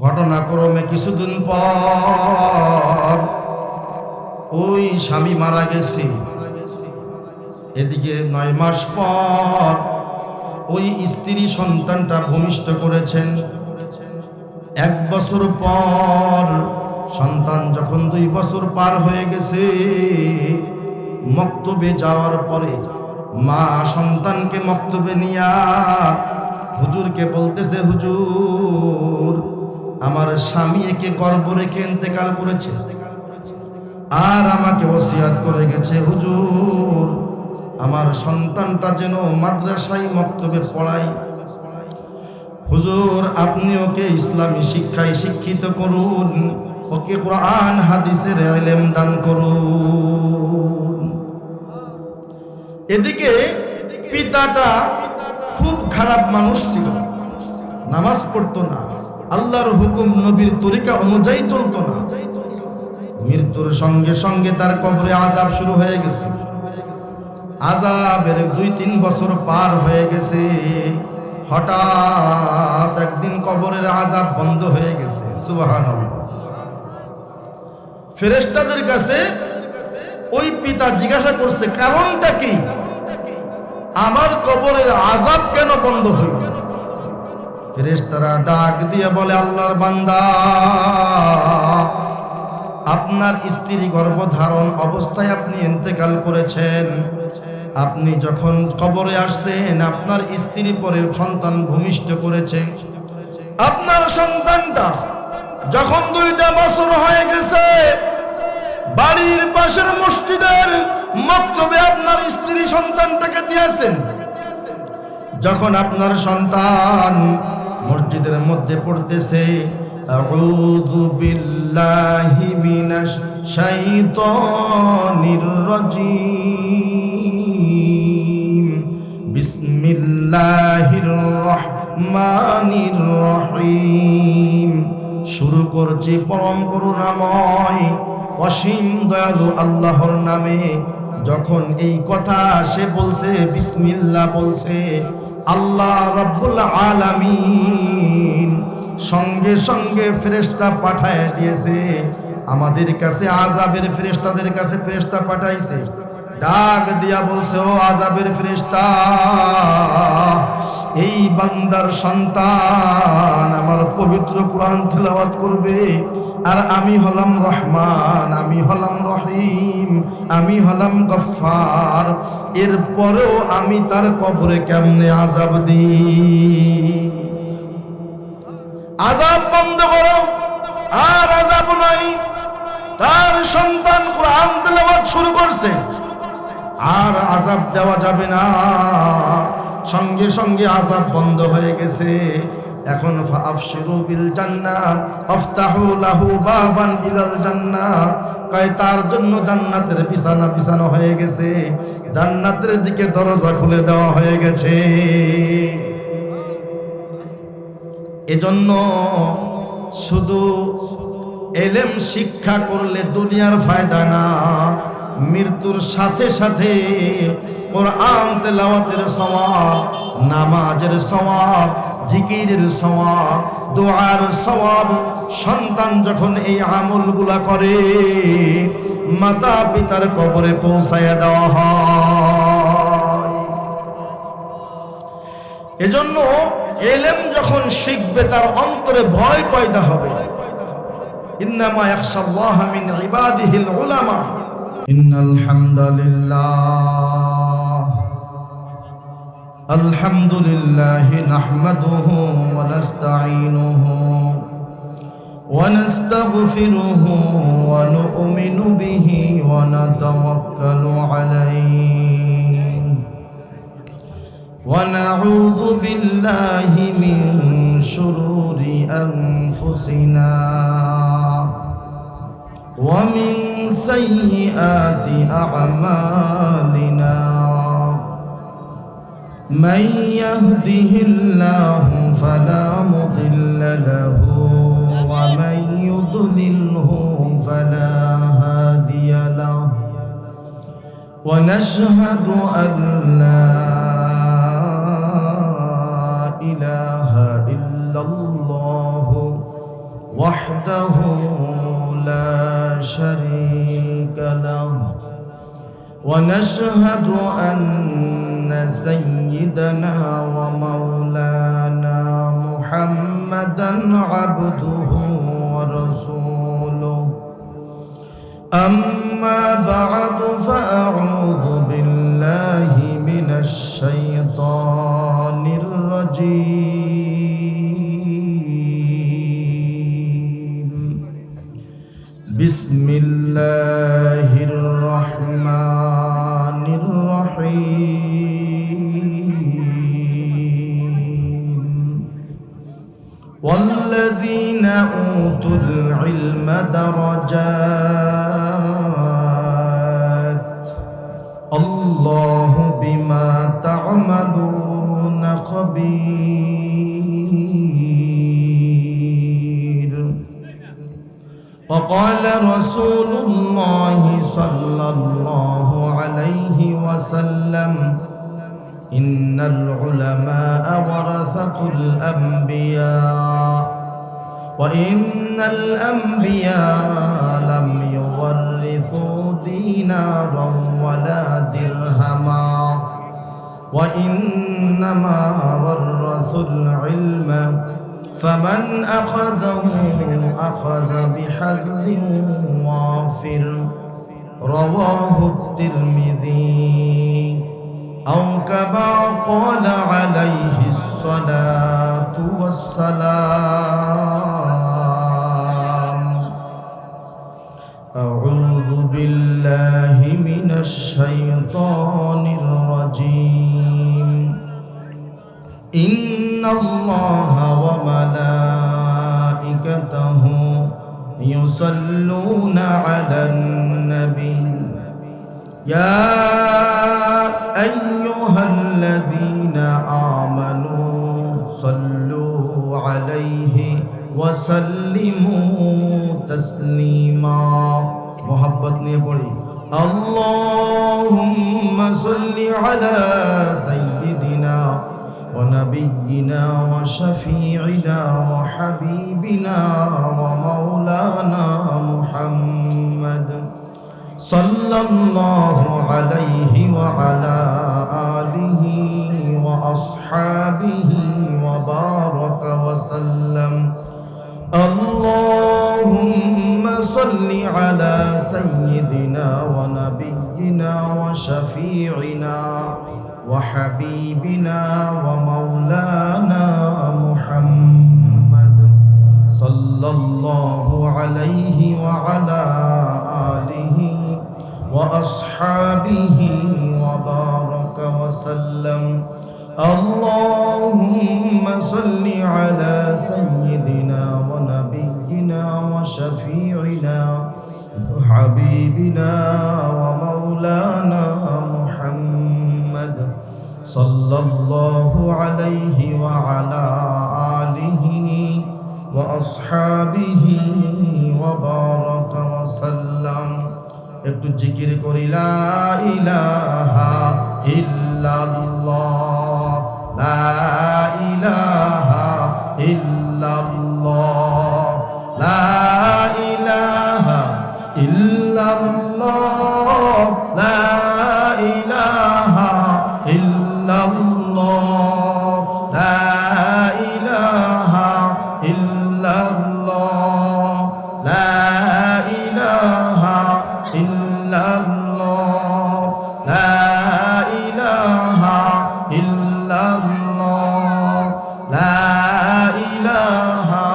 ঘটনাক্রমে কিছুদিন পর ওই স্বামী মারা গেছে। এদিকে 9 মাস পর ওই স্ত্রী সন্তানটা ভূমিষ্ঠ করেছেন। 1 বছর পর সন্তান যখন 2 বছর পার হয়ে গেছে, মক্তবে যাওয়ার পরে মা সন্তানকে মক্তবে নিয়া হুজুরকে বলতেছে, হুজুর আমার স্বামী একে গর্ভ রেখে ইন্তেকাল করেছে আর আমাকে ওসিয়াত করে গেছে, হুজুর আমার সন্তানটা যেন মাদ্রাসায় মক্তবে পড়াই। হুজুর আপনি ওকে ইসলামী শিক্ষায় শিক্ষিত করুন, ওকে কোরআন হাদিসের ইলম দান করুন। এদিকে পিতাটা খুব খারাপ মানুষ ছিল, নামাজ পড়তো না, আল্লাহর হুকুম নবীর তরিকা অনুযায়ী চলতো না। মৃত্যুর সঙ্গে সঙ্গে তার কবরে আযাব শুরু হয়ে গেছে। আযাবের 2-3 বছর পার হয়ে গেছে। হঠাৎ একদিন কবরের আযাব বন্ধ হয়ে গেছে। সুবহানাল্লাহ। ফেরেশতাদের কাছে ওই পিতা জিজ্ঞাসা করছে, কারণটা কি? আমার কবরের আযাব কেন বন্ধ হইল? ফেরেশতারা ডাক দিয়ে বলে, আল্লাহর বান্দা, আপনার স্ত্রী গর্ভধারণ অবস্থায় আপনি ইন্তেকাল করেছেন। আপনি যখন কবরে আসছেন আপনার স্ত্রী পরে সন্তান ভূমিষ্ঠ করেছে। আপনার সন্তানটা যখন 2টা বছর হয়ে গেছে, বাড়ির পাশের মসজিদের মক্তবে আপনার স্ত্রী সন্তানটাকে দিয়েছেন। যখন আপনার সন্তান মসজিদের মধ্যে পড়তেছে, আউযু বিল্লাহি মিনাশ শাইতানির রাজীম, বিসমিল্লাহির রহমানির রহিম, শুরু করছি পরম করুণাময় অসীম দয়ালু আল্লাহর নামে। যখন এই কথা সে বলছে, বিসমিল্লাহ বলছে, আল্লাহ রাব্বুল আলামিন সঙ্গে সঙ্গে ফেরেশতা পাঠায় দিয়েছে। আমাদের কাছে আযাবের ফেরেশতাদের কাছে ফেরেশতা পাঠাইছে। ডাক দিয়া বলছে, ও আযাবের ফেরেশতা, এই বান্দার সন্তান আমার পবিত্র কোরআন তেলাওয়াত করবে, আর আমি হলাম রহমান, আমি হলাম রহিম, আমি হলাম গফফার। এরপরেও আমি তার কবরে কেমনে আযাব দিই? আযাব বন্ধ করো, আর আযাব নাই। তার সন্তান কোরআন তেলাওয়াত শুরু করছে, আর আযাব দেওয়া যাবে না। সঙ্গে সঙ্গে আযাব বন্ধ হয়ে গেছে। এখন ফাআবশিরু বিল জান্নাহ আফতাহু লাহু বাবান ইলাল জান্নাহ, কয় তার জন্য জান্নাতের বিছানা বিছানো হয়ে গেছে, জান্নাতের দিকে দরজা খুলে দেওয়া হয়ে গেছে। এজন্য শুধু ইলম শিক্ষা করলে দুনিয়ার ফায়দা না, মৃত্যুর সাথে সাথে কোরআন তেলাওয়াতের সওয়াব, নামাজের সওয়াব, জিকিরের সওয়াব, দোয়ার সওয়াব, সন্তান যখন এই আমলগুলা করে মাতা পিতার কবরে পৌঁছায়া দেওয়া হয়। এজন্য ইলম যখন শিখবে তার অন্তরে ভয় পয়দা হবে। ইন্নামা ইয়াখশাল্লাহা মিন ইবাদিহিল উলামা। ইন্নাল হামদালিল্লাহ, আলহামদুলিল্লাহি নাহমাদুহু ওয়া নাস্তাঈনুহু ওয়া নাস্তাগফিরুহু ওয়া নু'মিনু বিহি ওয়া নাতাওয়াক্কালু আলাইহি ওয়া নাউযু বিল্লাহি মিন শুরুরি আনফুসিনা ওয়া মিন সাইয়্যাতি আ'মালিনা। من يهده الله فلا مضل له ومن يضلله فلا هادي له ونشهد أن لا إله إلا الله وحده لا شريك له ونشهد أن سيدنا ومولانا محمدا عبده ورسوله أما بعد فأعوذ بالله من الشيطان الرجيم بسم الله الرحمن الرحيم والذين أوتوا العلم درجات الله بما تعملون خبير وقال رسول الله صلى الله عليه وسلم إن العلماء ورثة الأنبياء وإن الأنبياء لم يورثوا دينارا ولا درهما وإنما ورثوا العلم فمن أخذه أخذ بحظ وافر رواه الترمذي أو كما قال عليه الصلاة والسلام أعوذ بالله من الشيطان الرجيم إن الله وملائكته يصلون على النبي يا أيها الذين آمنوا صلوا عليه وسلموا تسليما محبت نبري اللهم صل على سيدنا ونبينا وشفيعنا وحبيبنا ومولانا محمد صلى الله عليه وعلى آله وأصحابه وبارك وسلم اللهم صل على سيدنا ونبينا وشفيعنا وحبيبنا ومولانا محمد صلى الله عليه وعلى آله وأصحابه وبارك وسلم اللهم صل على سيدنا ونبينا وشفيعنا وحبيبنا ومولانا محمد صلى الله عليه وعلى آله وأصحابه وبارك وسلم একটু জিকির করি লা ইলাহা ইল্লাল্লাহ লা ইলাহা ইল্লাল্লাহ লা ইলাহা ইল্লাল্লাহ লা ইলাহা ইল্লাল্লাহ লা ইলাহা ইল্লাল্লাহ লা ইলাহা ইল্লাল্লাহ লা ইলাহা ইল্লাল্লাহ লা ইলাহা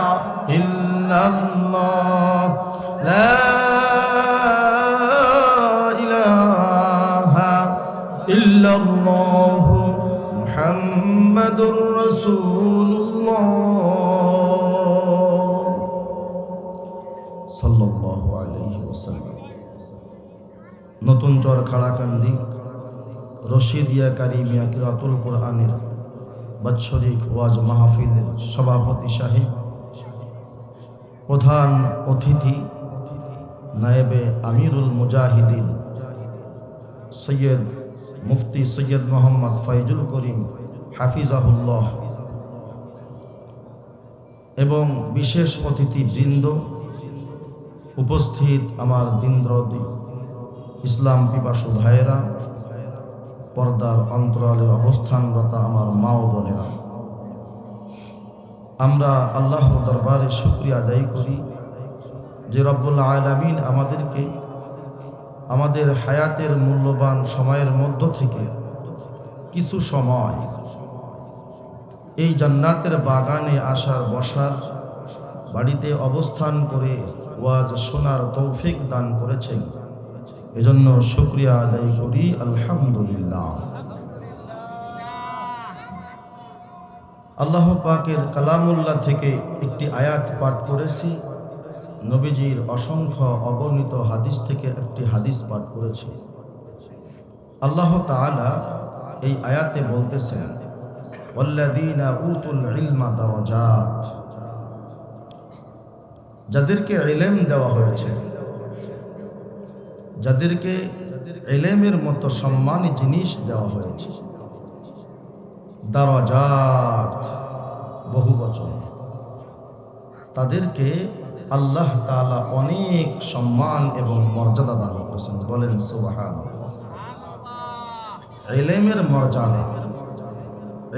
ইল্লাল্লাহ লা ইলাহা ইল্লাল্লাহ মুহাম্মাদুর রাসূলুল্লাহ সাল্লাল্লাহু আলাইহি ওয়াসাল্লাম। নতুন চর খাড়াকান্দি রশিদিয়া কারিমিয়া কিরাতুল কোরআনের বাৎসরিক ওয়াজ মাহফিলের সভাপতি সাহেব, প্রধান অতিথি নায়েবে আমিরুল মুজাহিদিন সৈয়দ মুফতি সৈয়দ মোহাম্মদ ফয়জুল করিম হাফিজাহুল্লাহ, এবং বিশেষ অতিথিবৃন্দ, উপস্থিত আমার দিনদরদি ইসলাম পিপাসু ভাইয়েরা, পর্দার অন্তরালে অবস্থানরত আমার মা ও বোনেরা, আমরা আল্লাহর দরবারে শুকরিয়া আদায় করি যে রব্বুল আলামিন আমাদেরকে আমাদের হায়াতের মূল্যবান সময়ের মধ্য থেকে কিছু সময় এই জান্নাতের বাগানে আসার বসার, বাড়িতে অবস্থান করে ওয়াজ শোনার তৌফিক দান করেছেন। এজন্য শুকরিয়া আদায় করি, আলহামদুলিল্লাহ। আল্লাহ পাকের কালামুল্লাহ থেকে একটি আয়াত পাঠ করেছি, নবীজির অসংখ্য অগণিত হাদিস থেকে একটি হাদিস পাঠ করেছি। আল্লাহ তাআলা এই আয়াতে বলতেছেন, ওয়াল্লাযীনা উতুল ইলমা দারাজাত, যাদেরকে ইলম দেওয়া হয়েছে, যাদেরকে ইলমের মতো সম্মানী জিনিস দেওয়া হয়েছে। দারাজাত বহুবচন, তাদেরকে আল্লাহ তাআলা অনেক সম্মান এবং মর্যাদা দান করেছেন। বলেন সুবহানাল্লাহ। ইলমের মর্যাদা,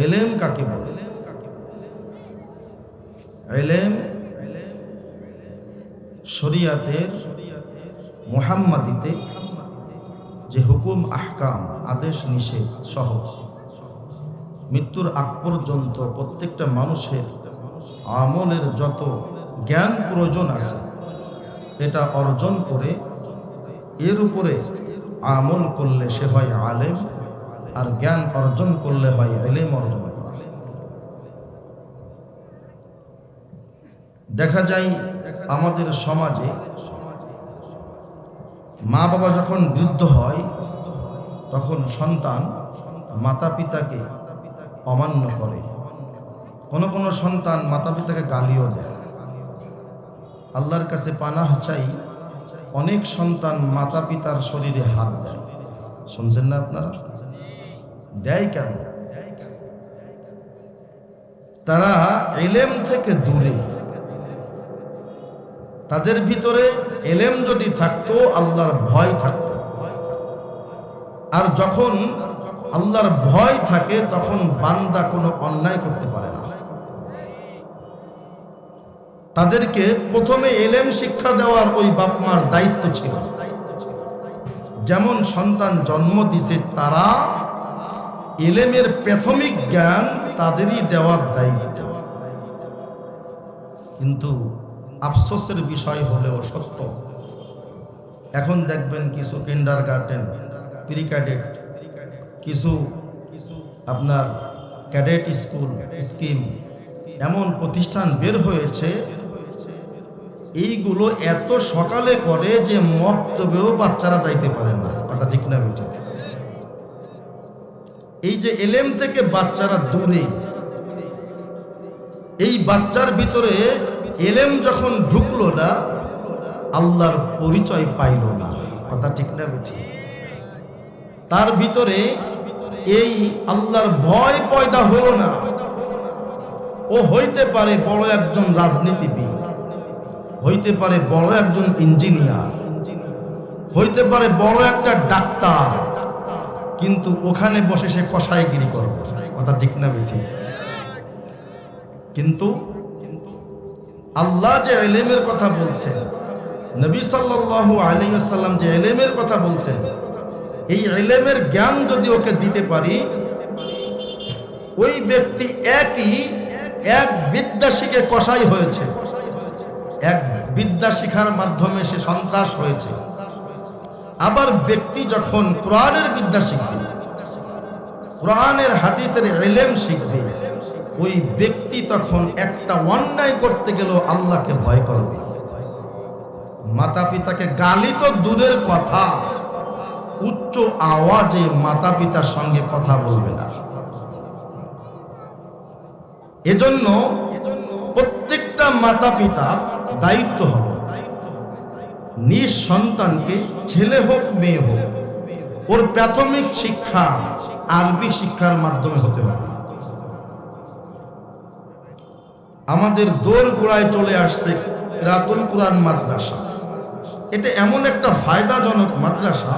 ইলম কাকে বলে? ইলম শরিয়াতের মুহাম্মাদিতে যে হুকুম আহকাম, আদেশ নিষেধ সহ মৃত্যুর আগ পর্যন্ত প্রত্যেকটা মানুষের আমলের যত জ্ঞান প্রয়োজন আছে, এটা অর্জন করে এর উপরে আমল করলে সে হয় আলেম, আর জ্ঞান অর্জন করলে হয় ইলম অর্জন করা। দেখা যায় আমাদের সমাজে মা বাবা যখন বৃদ্ধ হয়, তখন সন্তান মাতা পিতাকে অমান্য করে। কোনো কোনো সন্তান মাতা পিতাকে গালিও দেয়। আল্লাহর কাছে পানাহ চাই, অনেক সন্তান মাতা পিতার শরীরে হাত দেয়। শুনছেন না আপনারা? দেয় কেন? তারা ইলম থেকে দূরে। তাদের ভিতরে ইলম যদি থাকতো, আল্লাহর ভয় থাকতো। আর যখন আল্লাহর ভয় থাকে, তখন বান্দা কোনো অন্যায় করতে পারে না। তাদেরকে প্রথমে ইলম শিক্ষা দেওয়ার ওই বাপ মার দায়িত্ব ছিল। যেমন সন্তান জন্ম দিছে, তারা ইলমের প্রাথমিক জ্ঞান তাদেরই দেওয়ার দায়িত্ব। কিন্তু আফসোসের বিষয় হলেও সত্য, এখন দেখবেন কিছু কিন্ডারগার্টেন, প্রি ক্যাডেট, কিছু আপনার ক্যাডেট স্কুল স্কিম, এমন প্রতিষ্ঠান বের হয়েছে, এইগুলো এত সকালে করে যে মক্তবেও বাচ্চারা যাইতে পারে না। কথা ঠিক না বেঠিক? এই যে ইলম থেকে বাচ্চারা দূরে, এই বাচ্চার ভিতরে ইলম যখন ঢুকলো না, আল্লাহর পরিচয় পাইল না। কথা ঠিক না বেঠিক? তার ভিতরে এই আল্লাহর ভয় পয়দা হলো না। ও হইতে পারে বড় একজন রাজনীতিবিদ, হইতে পারে বড় একজন ইঞ্জিনিয়ার, হইতে পারে বড় একটা ডাক্তার, কিন্তু ওখানে বসে সে কসাইগিরি করবে। কথা ঠিক না বেঠিক? কিন্তু আল্লাহ যে ইলমের কথা বলছেন, নবী সাল্লাল্লাহু আলাইহি ওয়াসাল্লাম যে ইলমের কথা বলছেন, এই ইলমের জ্ঞান যদি ওকে দিতে পারি, ওই ব্যক্তি এক বিদ্যা শিখে কসাই হয়েছে, এক বিদ্যা শিখার মাধ্যমে সে সন্ত্রাস হয়েছে। আবার ব্যক্তি যখন কোরআনের বিদ্যা শিখবে, কোরআনের হাদিসের ইলম শিখবে, ওই ব্যক্তি তখন একটা অন্যায় করতে গেলেও আল্লাহকে ভয় করবে। মাতা পিতাকে গালি তো দূরের কথা, উচ্চ আওয়াজে মাতা পিতার সঙ্গে কথা বলবে না। এজন্য প্রত্যেকটা মাতা পিতার দায়িত্ব হবে নিজ সন্তানকে, ছেলে হোক মেয়ে হোক, ওর প্রাথমিক শিক্ষা আরবি শিক্ষার মাধ্যমে হতে হবে। আমাদের দোরগোড়ায় চলে আসছে কিরাতুল কুরআন মাদ্রাসা। এটা এমন একটা ফায়দাজনক মাদ্রাসা,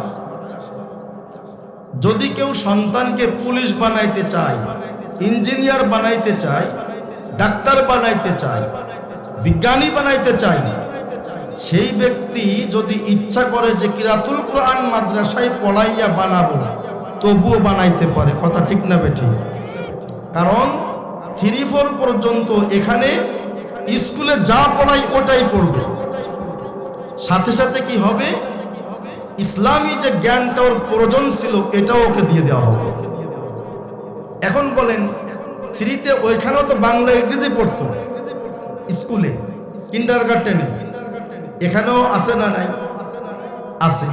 যদি কেউ সন্তানকে পুলিশ বানাইতে চায়, ইঞ্জিনিয়ার বানাইতে চায়, ডাক্তার বানাইতে চায়, বিজ্ঞানী বানাইতে চায়, সেই ব্যক্তি যদি ইচ্ছা করে যে কিরাতুল কুরআন মাদ্রাসায় পড়াইয়া বানাবো, তবুও বানাইতে পারে। কথা ঠিক না বেঠিক? কারণ 3-4 পর্যন্ত এখানে স্কুলে যা পড়াই ওটাই পড়বে, সাথে সাথে কি হবে, ইসলামী যে জ্ঞানটা ওর প্রয়োজন ছিল এটাও ওকে দিয়ে দেওয়া হবে। এখন বলেন 3-তে ওইখানেও তো বাংলা ইংরেজি পড়তো স্কুলে, কিন্ডারগার্টেনে, এখানেও আছে না নাই? আছে।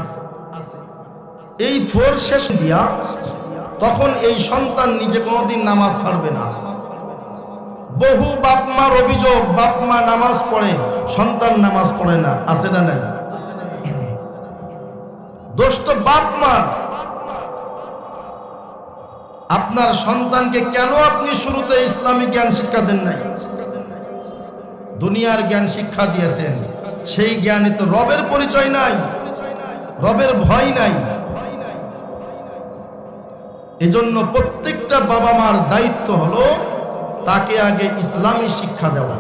এই 4 শেষ দিয়া তখন এই সন্তান নিজে কোনোদিন নামাজ ছাড়বে না। বহু বাপ মার অভিযোগ, বাপ মা নামাজ পড়ে, সন্তান নামাজ পড়ে না, আছে না নাই? দোষ তো বাপ মা। আপনার সন্তানকে কেন আপনি শুরুতে ইসলামিক জ্ঞান শিক্ষা দেন নাই? দুনিয়ার জ্ঞান শিক্ষা দিয়েছেন, সেই জ্ঞানে তো রবের পরিচয় নাই, রবের ভয় নাই। এজন্য প্রত্যেকটা বাবা মার দায়িত্ব হলো তাকে আগে ইসলামী শিক্ষা দেওয়া।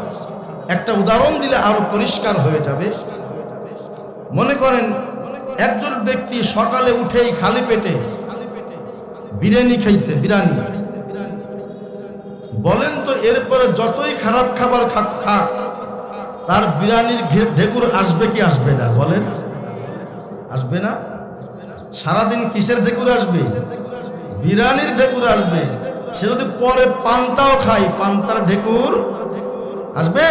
একটা উদাহরণ দিলে আরো পরিষ্কার হয়ে যাবে। মনে করেন একজন ব্যক্তি সকালে উঠেই খালি পেটে বিরিয়ানি খাইছে, বিরিয়ানি। বলেন তো এরপরে যতই খারাপ খাবার খাক, তার বিরিয়ানির ঢেকুর আসবে কি আসবে না? বলেন, আসবে না? সারাদিন কিসের ঢেকুর আসবে? বিরিয়ানির ঢেকুর আসবে। সে যদি পরে পান্তাও খায়, পান্তার ঢেকুর আসবে।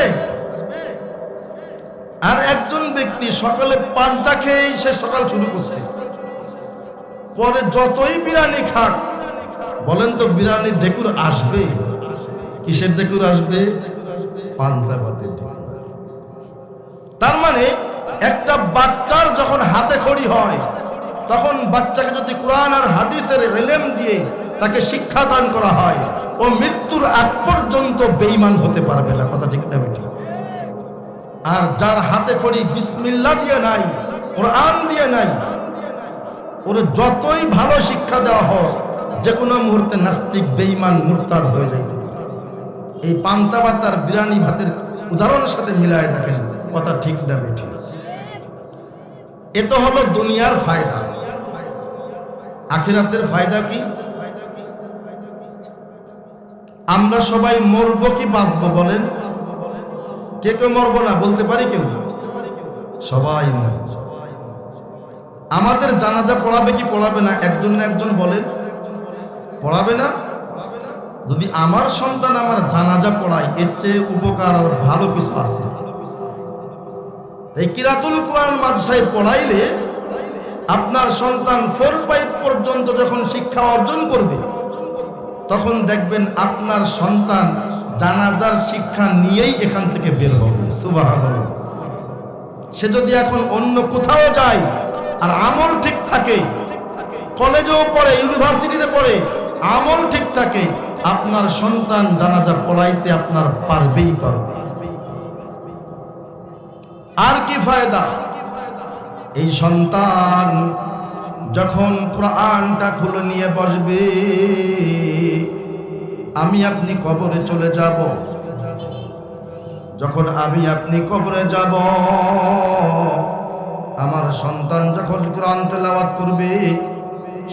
আর একজন ব্যক্তি সকালে পান্তা খেয়েই সে সকাল শুরু করছে, পরে যতই বিরিয়ানি খাক, বলেন তো বিরিয়ানির ঢেকুর আসবে? কিসের ঢেকুর আসবে? পান্তা ভাতের ঢেকুর। তার মানে একটা বাচ্চার যখন হাতে খড়ি হয়, তখন বাচ্চাকে যদি কোরআন আর হাদিসের ইলম দিয়ে তাকে শিক্ষা দান করা হয়, ও মৃত্যুর আগ পর্যন্ত বেঈমান হতে পারবে না। কথা ঠিক না বেঠিক? আর যার হাতে খড়ি বিসমিল্লাহ দিয়ে নাই, কোরআন দিয়ে নাই, ওর যতই ভালো শিক্ষা দেওয়া হোক, যে কোনো মুহূর্তে নাস্তিক, বেঈমান, মুরতাদ হয়ে যায়। এই পান্তা ভাত আর বিরিয়ানি ভাতের উদাহরণের সাথে মিলায় দেখেন, কথা ঠিক না বেঠিক? এ তো হলো দুনিয়ার ফায়দা। আখিরাতের ফায়দা কি? আমরা সবাই মরবো কি বাঁচবো? বলেন, কে কেউ মরবো না বলতে পারি? কেউ না, সবাই মরব। আমাদের জানাজা পড়াবে কি পড়াবে না? একজন না একজন বলেন, পড়াবে না? যদি আমার সন্তান আমার জানাজা পড়ায়, এর চেয়ে উপকার আর ভালো কিছু আছে? এই কিরাতুল কুরআন মাদ্রাসায় পড়াইলে আপনার সন্তান 4-5 পর্যন্ত যখন শিক্ষা অর্জন করবে, তখন দেখবেন আপনার সন্তান জানাজার শিক্ষা নিয়েই এখান থেকে বের হবে। সুবহানাল্লাহ। সে যদি এখন অন্য কোথাও যায় আর আমল ঠিক থাকে, কলেজেও পড়ে, ইউনিভার্সিটিতে পড়ে, আমল ঠিক থাকে, আপনার সন্তান জানাজা পড়াইতে আপনার পারবেই পারবে। আর কি ফায়দা? এই সন্তান যখন কোরআনটা খুলে নিয়ে বসবে, আমি আপনি কবরে চলে যাব। যখন আমি আপনি কবরে যাব, আমার সন্তান যখন কোরআন তেলাওয়াত করবে,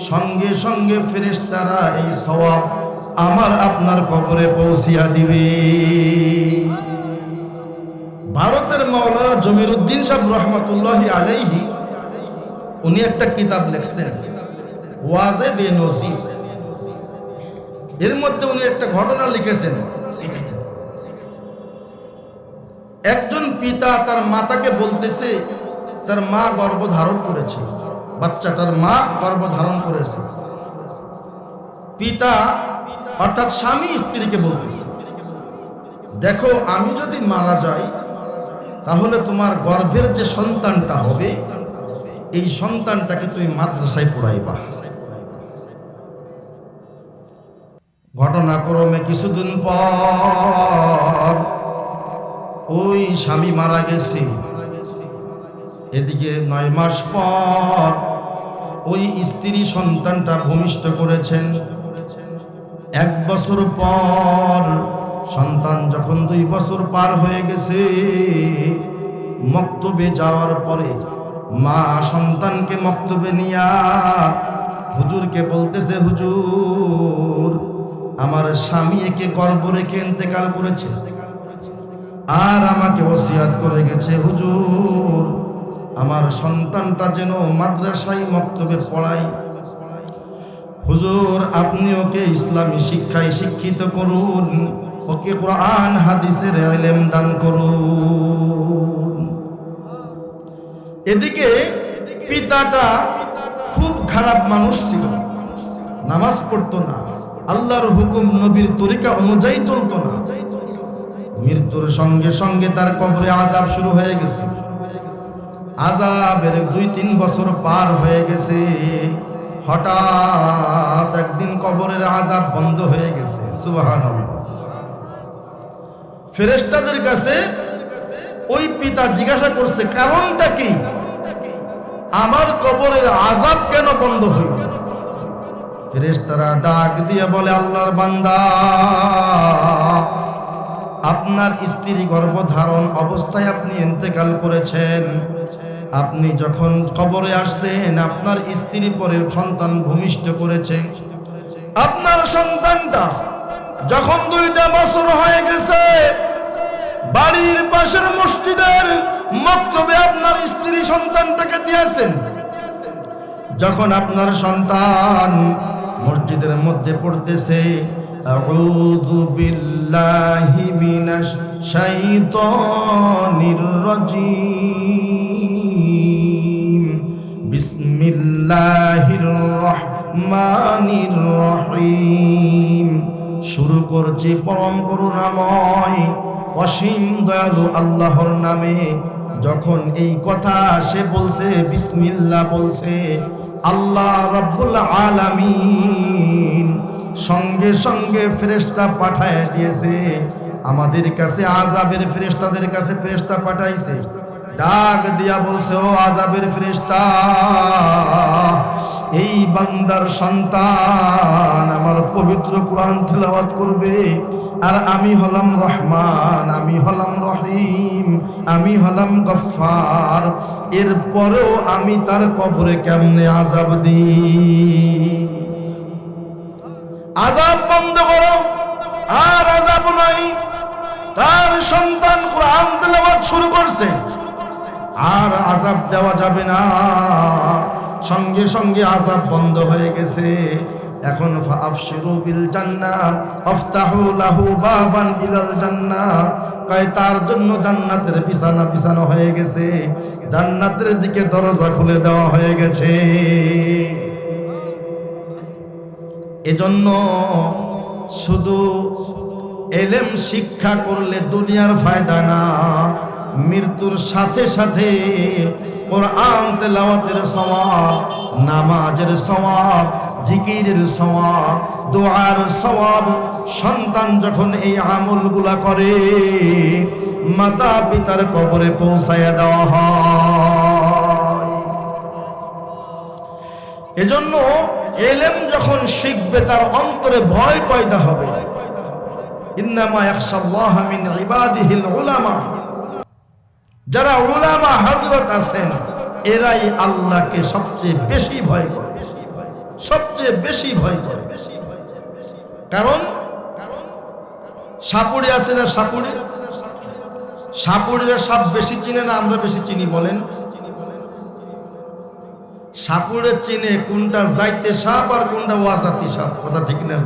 সঙ্গে সঙ্গে ফেরেশতারা এই সওয়াব আমার আপনার কবরে পৌঁছিয়া দিবে। ভারতের মাওলানা জমিরুদ্দিন সাহেব রহমাতুল্লাহি আলাইহি, উনি একটা কিতাব লিখছেন, ওয়াজে বেনজির। এর মধ্যে উনি একটা ঘটনা লিখেছেন। একজন পিতা তার মাতাকে বলতেছে, তার মা গর্ভধারণ করেছে, বাচ্চাটার মা গর্ভধারণ করেছে। পিতা অর্থাৎ স্বামী স্ত্রীকে বলতেছে, দেখো আমি যদি মারা যাই, তাহলে তোমার গর্ভের যে সন্তানটা হবে, এই সন্তানটাকে তুমি মাদ্রাসায় পড়াইবা। ঘটনাক্রমে কিছুদিন পর ওই স্বামী মারা গেছে, এদিকে 9 মাস পর ওই স্ত্রী সন্তানটা ভূমিষ্ঠ করেছেন। 1 বছর পর সন্তান যখন 2 বছর পার হয়ে গেছে, মক্তবে যাওয়ার পরে মা সন্তানকে মক্তবে নিয়া হুজুরকে বলতেছে, হুজুর আমার স্বামী একে গর্ভ রেখে ইন্তেকাল করেছে আর আমাকে ওসিয়াত করে গেছে, হুজুর আমার সন্তানটা যেন মাদ্রাসায় মক্তবে পড়াই। হুজুর আপনি ওকে ইসলামী শিক্ষায় শিক্ষিত করুন, ওকে কোরআন হাদিসের ইলম দান করুন। এদিকে পিতাটা খুব খারাপ মানুষ ছিল, নামাজ পড়তো না, আল্লাহর হুকুম নবীর তরিকা অনুযায়ী চলতো না। মৃত্যুর সঙ্গে সঙ্গে তার কবরে আযাব শুরু হয়ে গেছে। আযাবের 2-3 বছর পার হয়ে গেছে। হঠাৎ একদিন কবরের আযাব বন্ধ হয়ে গেছে। সুবহানাল্লাহ। ফেরেশতাদের কাছে ওই পিতা জিজ্ঞাসা করছে, কারণটা কি, আমার কবরের আযাব কেন বন্ধ হইল? ফেরেশতারা ডাক দিয়ে বলে, আল্লাহর বান্দা, আপনার স্ত্রী গর্ভধারণ অবস্থায় আপনি ইন্তেকাল করেছেন। আপনি যখন কবরে আসছেন, আপনার স্ত্রী পরে সন্তান ভূমিষ্ঠ করেছে। আপনার সন্তানটা যখন 2টা বছর হয়ে গেছে, বাড়ির পাশের মসজিদের মক্তবে আপনার স্ত্রী সন্তানটাকে দিয়েছেন। যখন আপনার সন্তান মসজিদের মধ্যে পড়তেছে, আউযু বিল্লাহি মিনাশ শাইতানির রাজীম, বিসমিল্লাহির রহমানির রহিম, শুরু করছি পরম করুণাময় অসীম দয়ালু আল্লাহর নামে। যখন এই কথা সে বলছে, বিসমিল্লাহ বলছে, আল্লাহ রাব্বুল আলামিন সঙ্গে সঙ্গে ফেরেশতা পাঠায় দিয়েছে। আমাদের কাছে আযাবের ফেরেশতাদের কাছে ফেরেশতা পাঠাইছে, ডাক দিয়া বলছে, ও আযাবের ফেরেশতা, এই বান্দার সন্তান আমার পবিত্র কোরআন তেলাওয়াত করবে, আর আমি হলাম রহমান, আমি হলাম রহিম, আমি হলাম গফফার, এরপরেও আমি তার কবরে কেমনে আযাব দিই? আযাব বন্ধ করো, আর আযাব নাই। তার সন্তান কোরআন তেলাওয়াত শুরু করছে, আর আযাব দেওয়া যাবে না। সঙ্গে সঙ্গে আযাব বন্ধ হয়ে গেছে। এখন ফাআবশিরু বিল জান্নাহ আফতাহু লাহু বাবান ইলাল জান্নাহ, কয় তার জন্য জান্নাতের বিছানা বিছানো হয়ে গেছে, জান্নাতের দিকে দরজা খুলে দেওয়া হয়ে গেছে। এজন্য শুধু এলেম শিক্ষা করলে দুনিয়ার ফায়দা না, মৃত্যুর সাথে সাথে কোরআন তেলাওয়াতের সওয়াব, নামাজের সওয়াব, জিকিরের সওয়াব, দোয়ার সওয়াব, সন্তান যখন এই আমলগুলা করে মাতা পিতার কবরে পৌঁছায়া দেওয়া হয়। এজন্য এলেম যখন শিখবে তার অন্তরে ভয় পয়দা হবে। ইন্নামা ইয়াখশাল্লাহ মিন ইবাদিহিল উলামা, যারা উলামা হযরত আছেন এরাই আল্লাহকে সবচেয়ে বেশি ভয় করে, সবচেয়ে বেশি ভয় করে। কারণ সাপুড়ে আছে না, সাপুড়ে, সাপুড়েরা সাপ বেশি চিনে না আমরা বেশি চিনি? বলেন, সাপুড়ে চিনে কোনটা যাইতে সাপ আর কোনটা ওয়াসাতি সাপ, কথা ঠিক না?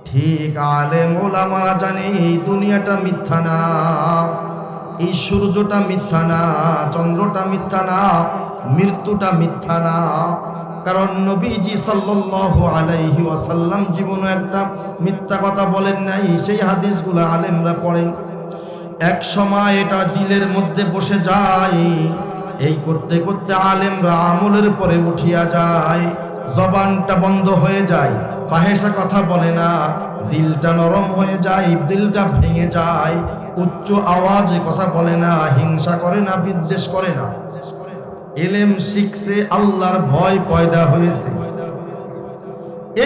ঠিক আলেম ওলামারা জানে এই দুনিয়াটা মিথ্যা না, এই সূর্যটা মিথ্যা না, চন্দ্রটা মিথ্যা না, মৃত্যুটা মিথ্যা না। কারণ নবীজি সাল্লাল্লাহু আলাইহি ওয়াসাল্লাম জীবনে একটা মিথ্যা কথা বলেন নাই। সেই হাদিসগুলো আলেমরা পড়েন, এক সময় এটা দিলের মধ্যে বসে যায়, এই করতে করতে আলেমরা আমলের পরে উঠিয়া যায়, জবানটা বন্ধ হয়ে যায়। ফাহেসা কথা বলে না, দিলটা নরম হয়ে যায়, দিলটা ভেঙে যায়। উচ্চ আওয়াজে কথা বলে না, হিংসা করে না, বিদ্বেষ করে না। এলেম শিখছে, আল্লাহর ভয় পয়দা হয়েছে।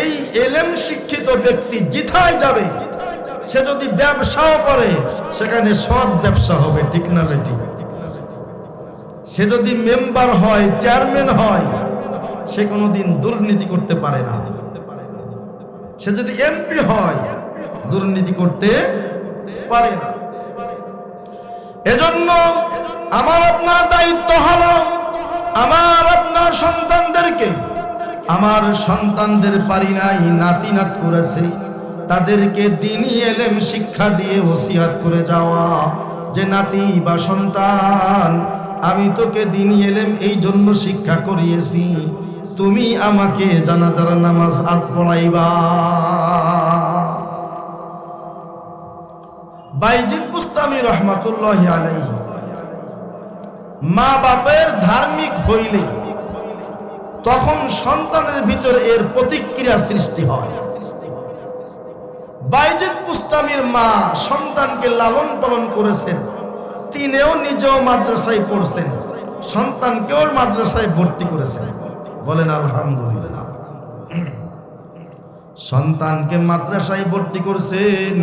এই এলেম শিক্ষিত ব্যক্তি জিথায় যাবে। সে যদি ব্যবসাও করে সেখানে সৎ ব্যবসা হবে, ঠিক না বেটি? সে যদি মেম্বার হয়, চেয়ারম্যান হয়, সে কোনোদিন দুর্নীতি করতে পারে না। সে যদি এমপি হয়, দুর্নীতি করতে পারে না। এজন্য আমার আপনার দায়িত্ব হলো আমার আপনার সন্তানদেরকে, আমার সন্তানদের পারি নাই, নাতি নাত করেছে, তাদেরকে দ্বীনি এলেম শিক্ষা দিয়ে ওসিয়াত করে যাওয়া যে নাতি বা সন্তান, আমি তোকে দ্বীনি এলেম এই জন্য শিক্ষা করিয়েছি, তুমি আমাকে জানাজার নামাজ আদ পড়াইবা। বাইজিদ বুস্তামি রহমাতুল্লাহি আলাইহি মা বাপের ধার্মিক হইলে তখন সন্তানের ভিতরে এর প্রতিক্রিয়া সৃষ্টি হয়। বাইজিদ বুস্তামির মা সন্তানকে লালন পালন করেছেন, তিনিও নিজেও মাদ্রাসায় পড়ছেন, সন্তানকেও মাদ্রাসায় ভর্তি করেছেন। বলেন আলহামদুলিল্লাহ। সন্তানকে মাদ্রাসায় ভর্তি করছেন,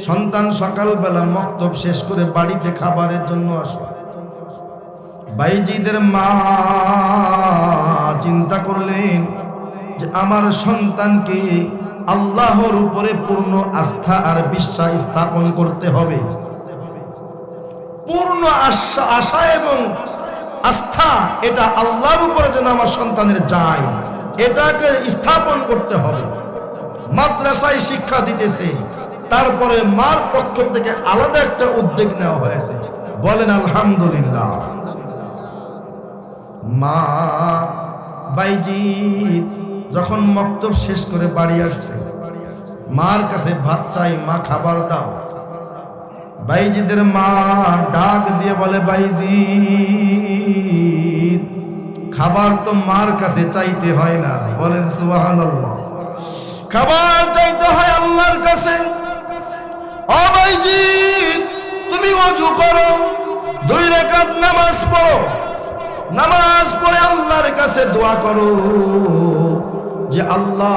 সন্তান সকালবেলা মক্তব শেষ করে বাড়িতে খাবারের জন্য আসে। বাইজিদের মা চিন্তা করলেন যে আমার সন্তানকে আল্লাহর উপরে পূর্ণ আস্থা আর বিশ্বাস স্থাপন করতে হবে। পূর্ণ আশা এবং আস্থা এটা আল্লাহর উপরে যেন আমার সন্তানের যায়, এটাকে স্থাপন করতে হবে। মাদ্রাসায় শিক্ষা দিতেছে, তারপরে মার পক্ষ থেকে আলাদা একটা উদ্যোগ নেওয়া হয়েছে। বলেন আলহামদুলিল্লাহ। মা বাইজিদ যখন মক্তব শেষ করে বাড়ি আসছে, মার কাছে ভাত চাই, মা খাবার দাও। বাইজিদের মা ডাক দিয়ে বলে, বাইজিদ খাবার তো মার কাছে চাইতে হয় না। বলেন সুবহানাল্লাহ। খাবার চাইতে হয় আল্লাহর কাছে। ও বাইজিদ, তুমি ওযু করো, 2 রাকাত নামাজ পড়ো, নামাজ পড়ে আল্লাহর কাছে দোয়া করো যে আল্লাহ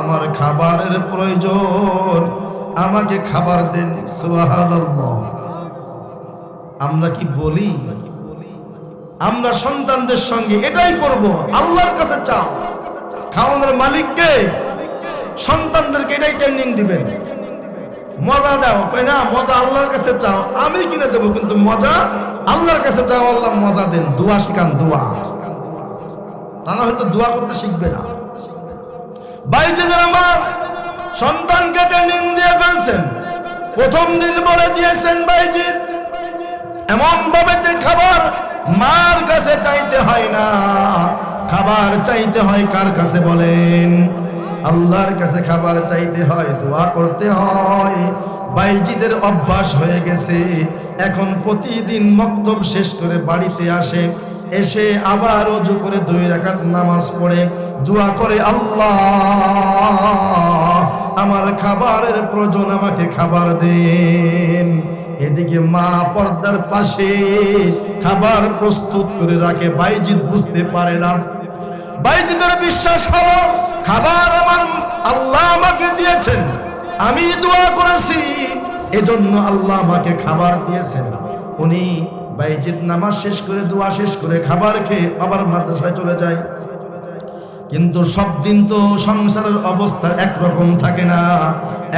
আমার খাবারের প্রয়োজন, আমাকে খাবার দেন। সুবহানাল্লাহ। আমরা কি বলি? আমরা সন্তানদের সঙ্গে এটাই করব, আল্লাহর কাছে চাও। খাওয়ানোর মালিককে, সন্তানদেরকে এটাই ট্রেনিং দিবেন। মজা দাও, কই না মজা আল্লাহর কাছে চাও, আমি কিনে দেবো, কিন্তু মজা আল্লাহর কাছে চাও, আল্লাহ মজা দেন। দোয়া শিখান, দোয়া। তা না হয়তো দোয়া করতে শিখবে না। বাইজিদের মা সন্তানকে ট্রেনিং দিয়ে ফেলছেন। প্রথম দিন বলে দিয়েছেন, বাইজিদ এমন ভাবে খাবার মার কাছে চাইতে হয় না, খাবার চাইতে হয় কার কাছে? বলেন আল্লাহর কাছে খাবার চাইতে হয়, দোয়া করতে হয়। বাইজিদের অভ্যাস হয়ে গেছে। এখন প্রতিদিন মক্তব শেষ করে বাড়িতে আসে, এসে আবার ওযু করে 2 রাকাত নামাজ পড়ে দোয়া করে, আল্লাহ আমার খাবারের প্রয়োজন, আমাকে খাবার দেন। এদিকে মা পর্দার পাশে খাবার প্রস্তুত করে রাখে। বাইজিদ বুঝতে পারে না। বাইজিদের বিশ্বাস হলো খাবার আমার আল্লাহ আমাকে দিয়েছেন, আমি দোয়া করেছি, এজন্য আল্লাহ আমাকে খাবার দিয়েছেন। উনি বাইজিদ নামাজ শেষ করে, দোয়া শেষ করে, খাবার খেয়ে আবার মাদ্রাসায় চলে যায়। কিন্তু সব দিন তো সংসারের অবস্থা একরকম থাকে না।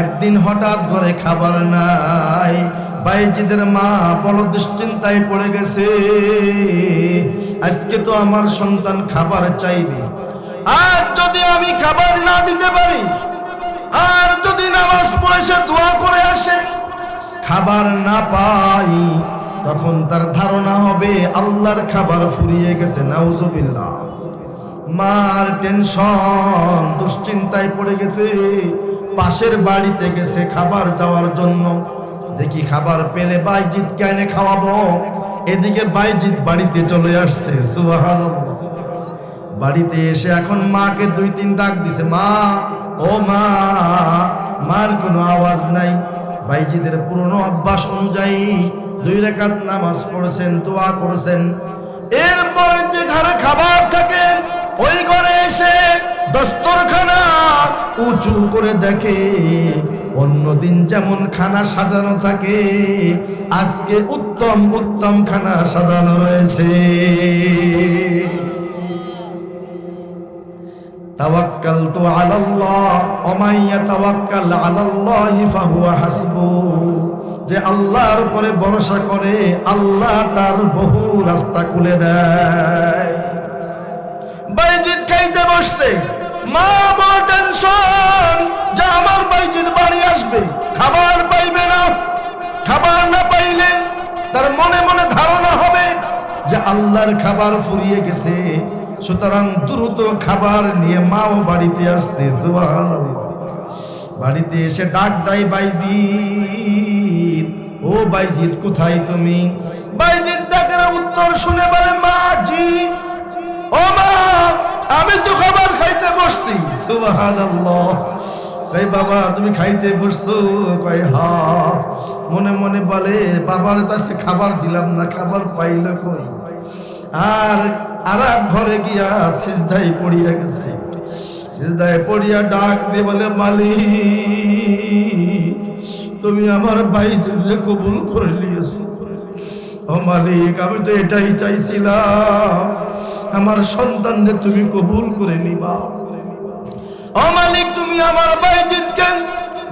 একদিন হঠাৎ ঘরে খাবার নাই। বাইজিদের মা বড় দুশ্চিন্তায় পড়ে গেছে, আজকে তো আমার সন্তান খাবার চাইবে, আর যদি আমি খাবার না দিতে পারি, আর যদি নামাজ পড়ে সে দোয়া করে আসে, খাবার না পাই, তখন তার ধারণা হবে আল্লাহর খাবার ফুরিয়ে গেছে। নাউজুবিল্লাহ। মার টেনশন, দুশ্চিন্তায় পড়ে গেছে। পাশের বাড়িতে গেছে খাবার যাওয়ার জন্য। দেখি খাবার পেলে বাইজিদ কেনে খাওয়াবো। এদিকে বাইজিদ বাড়িতে চলে আসছে। সুবহানাল্লাহ। বাড়িতে এসে এখন মাকে 2-3 ডাক দিছে, মা, ও মা। মার কোনো আওয়াজ নাই। ভাইজিদের পুরনো অভ্যাস অনুযায়ী 2 রাকাত নামাজ পড়েছেন, দোয়া করেছেন। এরপরে যে ঘরে খাবার থাকে ওই ঘরে এসে দস্তরখানা উঁচু করে দেখে অন্যদিন যেমন খানা সাজানো থাকে আজকে উত্তম উত্তম খানা সাজানো রয়েছে। তাওয়াক্কালতু আলাল্লাহ ওয়া মান ইয়াতাওয়াক্কাল আলাল্লাহি ফাহুয়া হাসবুহ। যে আল্লাহর উপরে ভরসা করে আল্লাহ তার বহু রাস্তা খুলে দেয়। বাইজিদ খাইতে বসছে, মা বড় টেনশন যে আমার বাইজিদ বাড়ি আসবে, খাবার পাইবে না। খাবার না পাইলে তার মনে মনে ধারণা হবে যে আল্লাহর খাবার ফুরিয়ে গেছে, সুতরাং দ্রুত খাবার নিয়ে মাও বাড়িতে আসছে। সুবহানাল্লাহ। বাড়িতে এসে ডাক দেয় বাইজিদ, ও বাইজিদ কোথায় তুমি? বাইজিদ ডাকের উত্তর শুনে বলে, মা জি, ও মা, আমি তো খাবার খাইতে বসছি। সুবহানাল্লাহ। কই বাবা তুমি খাইতে বসছো? কয় হ্যাঁ। মনে মনে বলে, বাবার কাছে খাবার দিলাম না, খাবার পাইল কই? আর এক ঘরে গিয়া সিজদায় পড়িয়া গেছে। সিজদায় পড়িয়া ডাক দিয়ে বলে, মালিক তুমি আমার বাইজিদকে কবুল করে নিয়েছো। ও মালিক, আমি তো এটাই চাইছিলাম, আমার সন্তানকে তুমি কবুল করে নিবা। ও মালিক, তুমি আমার বাইজিদকে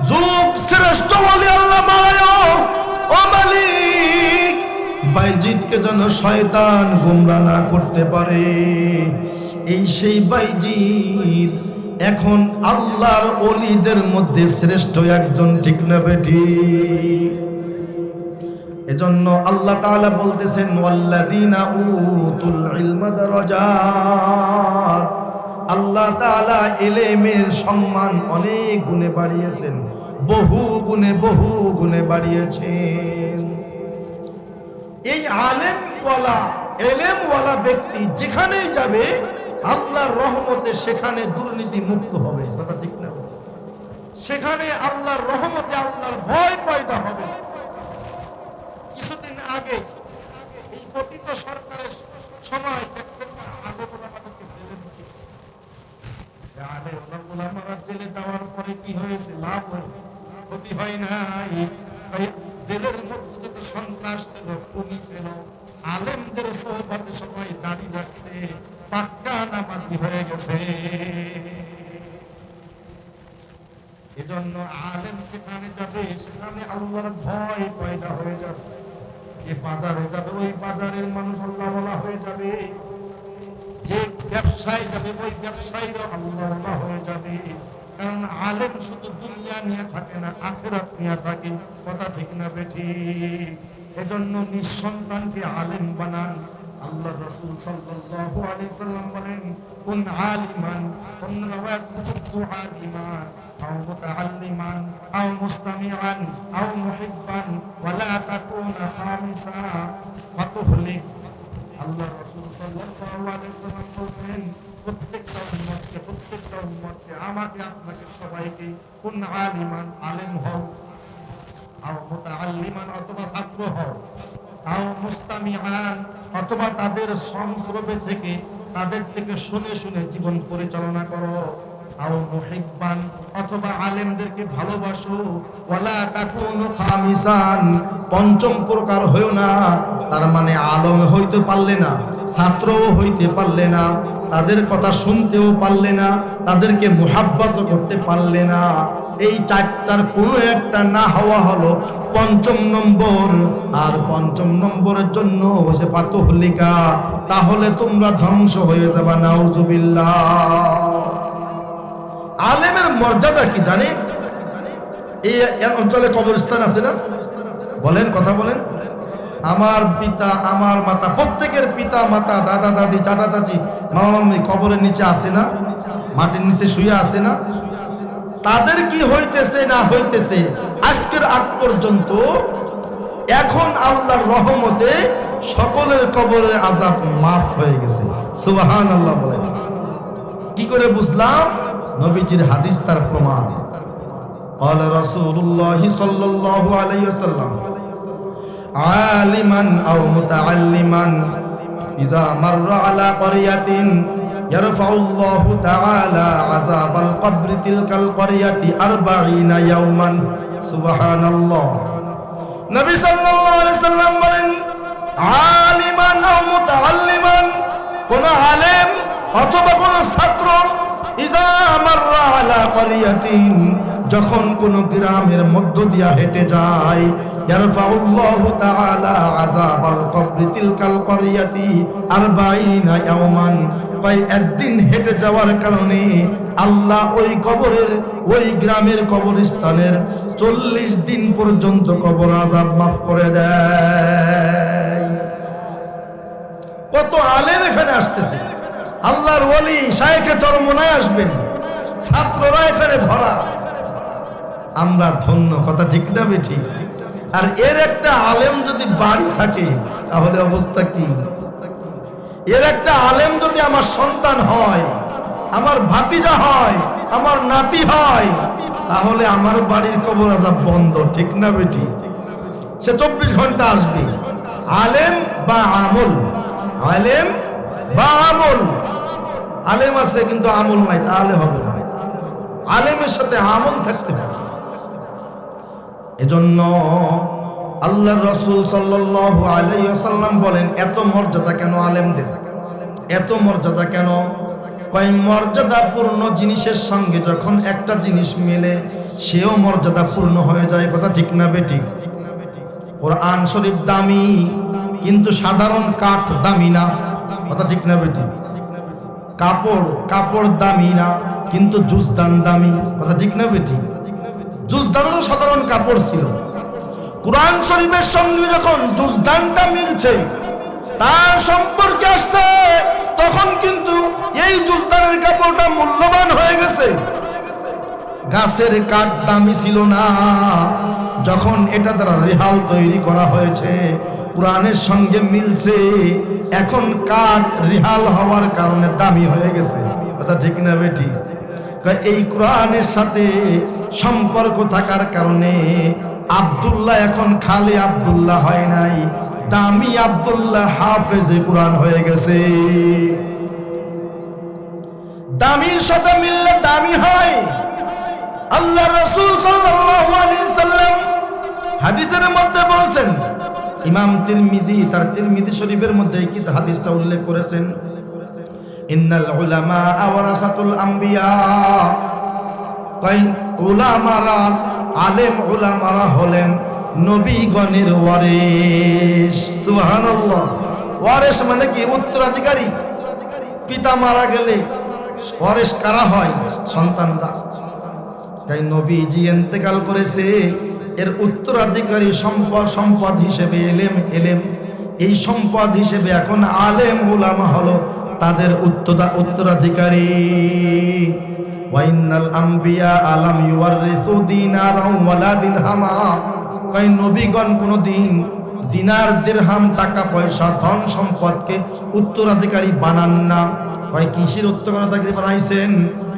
যুগ শ্রেষ্ঠ বলে আল্লাহ বানায়ো। ও মালিক, বাইজিদকে যেন শয়তান গোমরাহ না করতে পারে। এই সেই বাইজিদ এখন আল্লাহর ওলিদের মধ্যে শ্রেষ্ঠ একজন, ঠিক না বেঠি? এজন্য আল্লাহ তাআলা বলতেছেন, ওয়াল্লাযীনা উতুল ইলমা দারাজাত। আল্লাহ তাআলা ইলমের সম্মান অনেক গুণে বাড়িয়েছেন, বহু গুণে বাড়িয়েছেন। এই ইলমওয়ালা ব্যক্তি যেখানেই যাবে আল্লাহর রহমতে সেখানে দুর্নীতি মুক্ত হবে, কথা ঠিক না? সেখানে আল্লাহর রহমতে আল্লাহর ভয় পয়দা হবে। কিছুদিন আগে এই পতিত সরকারের সময় জেলে যাওয়ার পরে কি হয়েছে? লাভ হয়েছে, ক্ষতি হয় নাই। জেলের মধ্যে যত সন্ত্রাস ছিল, পুলিশ ছিল, আলেমদের সোহবতে সবাই দাঁড়িয়ে রাখছে, পাক্কা নামাজি হয়ে গেছে। এজন্য আলেম যেখানে যাবে সেখানে আল্লাহর ভয় পয়দা হয়ে যাবে। যে বাজারে যাবে ওই বাজারের মানুষ আল্লাহওয়ালা হয়ে যাবে। যে ব্যবসায় যাবে ওই ব্যবসায়ীরা আল্লাহওয়ালা হয়ে যাবে। কারণ আলেম শুধু দুনিয়া নিয়ে থাকে না, আখিরাত নিয়ে থাকে, কথা ঠিক না বেঠি? এজন্য নিঃসন্তানকে আলেম বানান। আল্লাহ রাসূল সাল্লাল্লাহু আলাইহি সাল্লাম বলেন, কুন আলিমান, কুন রাওয়াতুল আলিমান আও মুতাআল্লিমান আও মুস্তামিআন আও মুহিব্বান ওয়ালা তাকুনা খামিসা ফাতুহলিক। আল্লাহ রাসূল সাল্লাল্লাহু আলাইহি সাল্লাম বলেন, প্রত্যেকটা উম্মতকে আমাকে আপনাকে সবাইকে কুন আলিমান, আলেম হও, আও মুতাআল্লিমান অথবা ছাত্র হও, আও মুস্তামিআন অথবা তাদের সংস্রবে থেকে তাদের থেকে শুনে শুনে জীবন পরিচালনা করো, আও মুহিব্বান অথবা আলেমদেরকে ভালোবাসো, ওয়ালা তাকুনু খামিসান পঞ্চম প্রকার হইও না। তার মানে আলেম হইতে পারলে না, ছাত্রও হইতে পারলে না, তাদের কথা শুনতেও পারলে না, তাদেরকে মুহাব্বত করতে পারলে না। এই চারটার কোনো একটা না হওয়া হলো পঞ্চম নম্বর। আর পঞ্চম নম্বরের জন্য হচ্ছে ফাতুহলিকা, তাহলে তোমরা ধ্বংস হয়ে যাবা। নাউজুবিল্লাহ। আলেমের মর্যাদা কি জানেন? এই অঞ্চলে কবরস্থান আছে না? বলেন, কথা বলেন। আমার পিতা, আমার মাতা, প্রত্যেকের পিতা মাতা, দাদা দাদি, চাচা চাচি, মামা মামি কবরের নিচে আছে না? মাটির নিচে শুয়ে আছে না? তাদের কি হইতেছে না হইতেছে আজকের আগ পর্যন্ত, এখন আল্লাহর রহমতে সকলের কবরের আযাব মাফ হয়ে গেছে। সুবহানাল্লাহ বলেন। কি করে বুঝলাম? নবীজির হাদিস তার প্রমাণ। قال رسول الله صلى الله عليه وسلم عالما أو متعلما إذا مر على قرية يرفع الله تعالى عذاب القبر تلك القرية 40 يوما سبحان الله নবী সাল্লাল্লাহু আলাইহি ওয়াসাল্লাম বলেন আলিমান আও মুতাআল্লিমান, কোন আলেম অথবা কোন ছাত্র ইজা মাররা আলা ক্বরিয়াতিন, যখন কোন গ্রামের মধ্য দিয়া হেঁটে যায়, ইয়ারফাউল্লাহু তাআলা আযাবাল কবরি তিলকাল ক্বরিয়াতি 40 ইয়াওমান, কয় একদিন হেঁটে যাওয়ার কারণে আল্লাহ ওই কবরের, ওই গ্রামের কবরস্থানের 40 দিন পর্যন্ত কবর আযাব মাফ করে দেয়। কত আলেম এখানে আসতেছে, আল্লাহর ওলি শায়েখে চরমনায় আসবেন, ছাত্ররা এখানে ভরা। আমরা ধন্য, কথা ঠিক না বেঠি? আর এর একটা আলেম যদি বাড়ি থাকে তাহলে অবস্থা কি? এর একটা আলেম যদি আমার সন্তান হয়, আমার ভাতিজা হয়, আমার নাতি হয়, তাহলে আমার বাড়ির কবর আযাব বন্ধ, ঠিক না বেঠি? সে 24 ঘন্টা আসবে। আলেম বা আমল, আলেম বা আমল। আলেম আছে কিন্তু আমল নাই, তাহলে হবে না। আলেমের সাথে আমল থাকতে হবে। এজন্য আল্লাহর রাসূল সাল্লাল্লাহু আলাইহি ওয়াসাল্লাম বলেন, এত মর্যাদা কেন আলেমদের? এত মর্যাদা কেন? কয় মর্যাদাপূর্ণ জিনিসের সঙ্গে যখন একটা জিনিস মেলে, সেও মর্যাদাপূর্ণ হয়ে যায়, কথা ঠিক না বেঠিক? কোরআন শরীফ দামি, কিন্তু সাধারণ কাঠ দামি না, কথা ঠিক না বেঠিক? কাপড় দামি না, কিন্তু জুজদান দামি, কথা ঠিক না বেঠিক? জুজদানও সাধারণ কাপড় ছিল। কোরআন শরীফের সঙ্গে যখন জুজদানটা মিলছে, তার সম্পর্কে আসছে, তখন কিন্তু এই জুজদানের কাপড়টা মূল্যবান হয়ে গেছে। গাছের কাঠ দামি ছিল না, যখন এটা দ্বারা রেহাল তৈরি করা হয়েছে, কোরআনের সঙ্গে মিলছে, এখন কাঠ রেহাল হওয়ার কারণে দামি হয়ে গেছে, কথা ঠিক না বেঠি? এই কোরআনের সাথে সম্পর্ক থাকার কারণে আব্দুল্লাহ এখন খালি আব্দুল্লাহ হয় নাই, দামি আব্দুল্লাহ হাফেজে কোরআন হয়ে গেছে। দামির সাথে মিললে দামি হয়। আল্লাহ রাসূল সাল্লাল্লাহু আলাইহি সাল্লাম হাদিসের মধ্যে বলছেন, ইমাম তিরমিজি তার তিরমিজি শরীফের মধ্যে এই হাদিসটা উল্লেখ করেছেন, ইন্নাল উলামা ওয়ারাসাতুল আম্বিয়া, তাই উলামারা, আলেম উলামারা হলেন নবীগণের ওয়ারিস। সুবহানাল্লাহ। ওয়ারিস মানে কি? উত্তরাধিকারী। পিতা মারা গেলে ওয়ারিস কারা হয়? সন্তানরা। তাই নবীজি ইন্তেকাল করেছে, এর উত্তরাধিকারী সম্পদ হিসেবে এলেম, এই সম্পদ হিসেবে এখন আলেম উলামা হলো তাদের উত্তরাধিকারী। ওয়াইনাল আম্বিয়া আলাম ইউয়ারিসু দিনারাও ওয়ালা দিরহামা, কই নবীগণ কোনদিন দিনার দিরহাম, টাকা পয়সা, ধন সম্পদকে উত্তরাধিকারী বানান না। কই কিসের উত্তরাধিকারী বানাইছেন?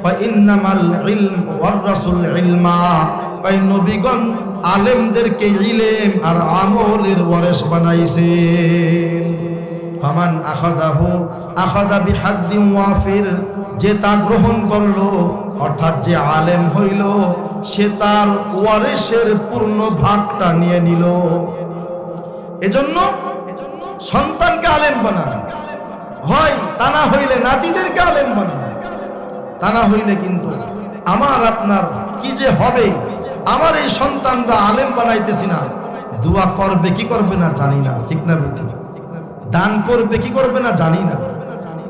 কই ইন্নামাল ইলম ওয়ারাসুল ইলমা, কই নবীগণ আলেমদেরকে ইলম আর আমলের ওয়ারিস বানাইছেন। ফামান আখাযাহু আখাযা বিহাদ্দিন ওয়াফির, যে তা গ্রহণ করলো, অর্থাৎ যে আলেম হইল, সে তার ওয়ারিসের পূর্ণ ভাগটা নিয়ে নিল। এজন্য সন্তানকে আলেম বানান হয়, তা না হইলে নাতিদেরকে আলেম বানান। তা না হইলে কিন্তু আমার আপনার কি যে হবে। আমার এই সন্তানরা আলেম বানাইতেছি না, দোয়া করবে কি করবে না জানি না, ঠিক না বেটি? দান করবে কি করবে না জানি না,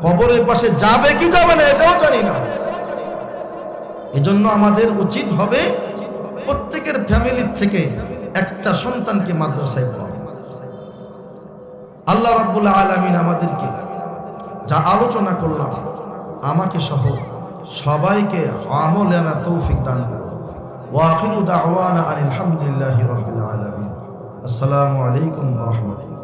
কবরের পাশে যাবে কি যাবে না এটাও জানি না। এজন্য আমাদের উচিত হবে প্রত্যেকের ফ্যামিলির থেকে একটা সন্তানকে মাদ্রাসায় পড়ানো। আল্লাহ রাব্বুল আলামিন আমাদেরকে যা আলোচনা করলাম, আমাকে সহ সবাইকে আমলে আনা তৌফিক দান করুন। ওয়া আখিরু দাওয়ানা আলহামদুলিল্লাহি রাব্বিল আলামিন। আসসালামু আলাইকুম ওয়া রাহমাতুল্লাহ।